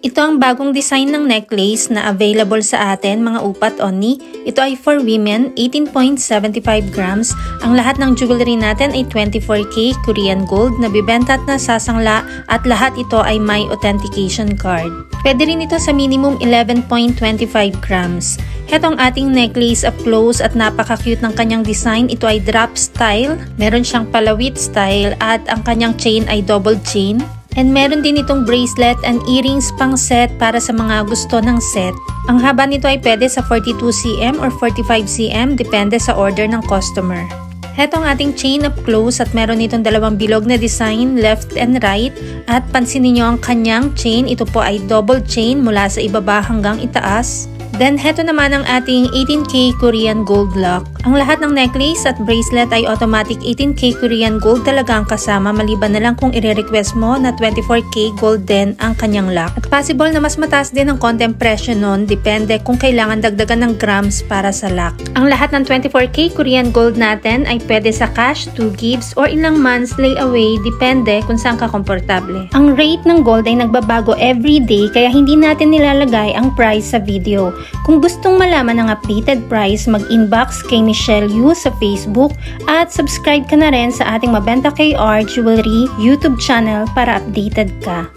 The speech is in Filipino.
Ito ang bagong design ng necklace na available sa atin mga upat only. Ito ay for women, 18.75 grams. Ang lahat ng jewelry natin ay 24K Korean gold na bibenta at nasasangla at lahat ito ay may authentication card. Pwede rin ito sa minimum 11.25 grams. Heto ang ating necklace up close at napaka-cute ng kanyang design. Ito ay drop style, meron siyang palawit style at ang kanyang chain ay double chain. And meron din itong bracelet and earrings pang set para sa mga gusto ng set. Ang haba nito ay pwede sa 42 cm or 45 cm depende sa order ng customer. Heto ang ating chain up close at meron itong dalawang bilog na design left and right. At pansinin nyo ang kanyang chain, ito po ay double chain mula sa ibaba hanggang itaas. Then, heto naman ang ating 18K Korean gold lock. Ang lahat ng necklace at bracelet ay automatic 18K Korean gold talaga ang kasama maliban na lang kung i-request mo na 24K gold din ang kanyang lock. At possible na mas mataas din ang content presyo nun, depende kung kailangan dagdagan ng grams para sa lock. Ang lahat ng 24K Korean gold natin ay pwede sa cash, 2 gifts, or ilang months layaway, depende kung saan ka komportable. Ang rate ng gold ay nagbabago every day kaya hindi natin nilalagay ang price sa video. Kung gustong malaman ang updated price, mag-inbox kay Michelle Yu sa Facebook at subscribe ka na rin sa ating Mabenta KR Jewelry YouTube channel para updated ka.